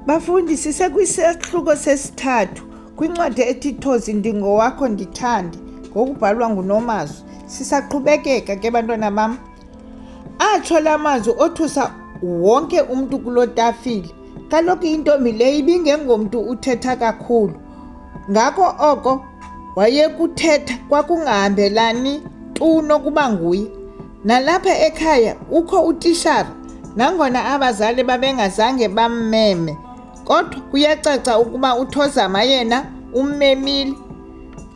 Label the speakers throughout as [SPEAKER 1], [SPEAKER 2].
[SPEAKER 1] Bafundi, sisekwisahluko sesithathu kwincwadi ethi Thozi Ndingo Wakho Ndithande ngokubhalwa nguNomazwi. Sisaqhubekeka ke bantwana bam. Atsho la mazwi othusa wonke umntu kuloo tafile. Kaloku intombi le ibingengomntu uthetha kakhulu. Ngako oko wayekuthetha kwakungahambelani tu nokuba nguye. Nalapha ekhaya ukho utishara, nangona abazali babengazange bammeme, kodwa kuyacaca ukuba uThozama yena ummemile.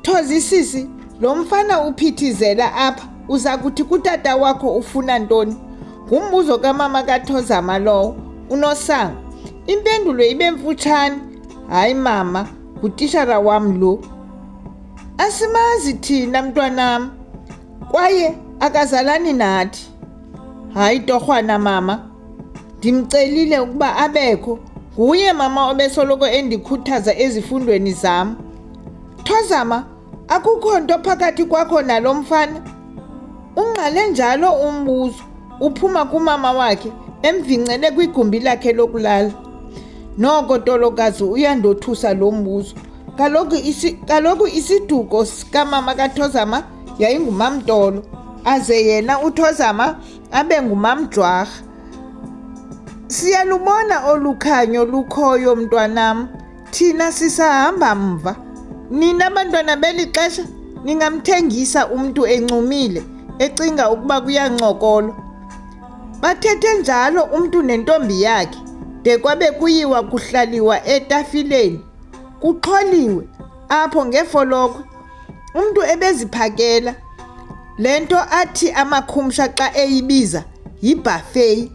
[SPEAKER 1] Thozi sisi, lo mfana uphithizela apha uza kuthi kutata wakho ufuna ntoni? Ngumbuzo kamama kaThozama lowo, uNosango. Impendulo ibe mfutshane. Hayi mama, ngutishara wam lo. Asimazi thina mntwanam, kwaye akazalani nathi. Hayi torhwana mama, ndimcelile ukuba abekho. Nguye mama obesoloko endikhuthaza ezifundweni zam. Thozama, akukho nto phakathi kwakho nalo mfana? Ungqale njalo umbuzo, uphuma kumama wakhe emvincele kwigumbi lakhe lokulala. Noko tolokazi uyandothusa lo mbuzo. Kaloku isiduko sikamama kaThozama yayingumamTolo, aze yena uThozama abe ngumamJwarha. Siyalubona olukhanyo lukhoyo mntwanam, thina sisahamba mva. Nina bantwana beli xesha ningamthengisa umntu encumile, ecinga ukuba kuyancokolwa. Bathethe njalo umntu nentombi yakhe, de kwabe kuyiwa kuhlaliwa etafileni, kuxholiwe apho ngefolokhwe, umntu ebeziphakela. Le nto athi amakhumsha xa eyibiza yibhafeyi.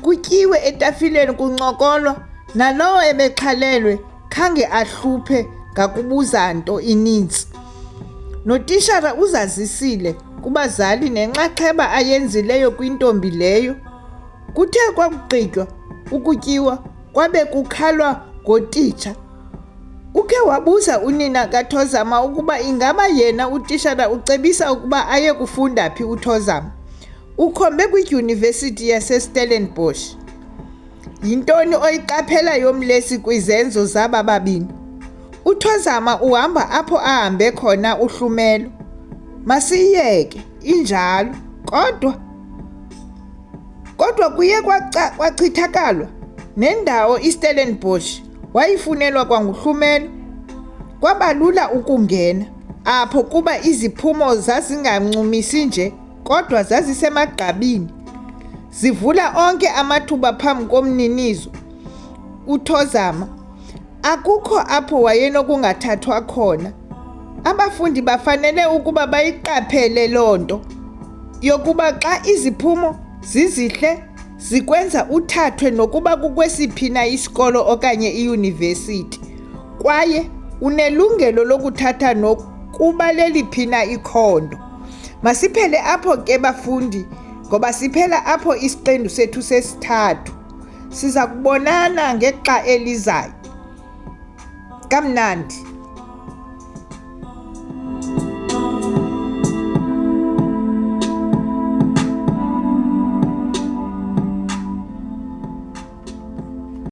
[SPEAKER 1] Kutyiwe etafileni kuncokolwa, nalowo ebexhalelwe khange ahluphe ngakubuza nto inintsi. Notishara uzazisile kubazali nenxaxheba ayenzileyo kwintombi leyo. Kuthe kwakugqitywa ukutyiwa kwabe kukhalwa ngotitsha. Ukhe wabuza unina kaThozama ukuba ingaba yena utishara ucebisa ukuba aye kufunda phi uThozama. Ukhombe kwidyunivesithi yaseStellenbosch. Yintoni oyiqaphela yomlesi kwizenzo zaba babini? uThozama uhamba apho ahambe khona uHlumelo. Masiyeke injalo, kodwa kuye kwachithakalwa nendawo iStellenbosch wayifunelwa kwanguHlumelo. Kwabalula ukungena apho kuba iziphumo zazingancumisi nje, kodwa zazisemagqabini, zivula onke amathuba phambi komninizo uThozama. Akukho apho wayenokungathathwa khona. Abafundi bafanele ukuba bayiqaphele loo nto yokuba xa iziphumo zizihle zikwenza uthathwe nokuba kukwesiphi na isikolo okanye iyunivesithi, kwaye unelungelo lokuthatha nokuba leliphi na ikhondo. Masiphele apho ke bafundi, ngoba siphela apho isiqendu sethu sesithathu. Siza kubonana ngexa elizayo. Kamnandi.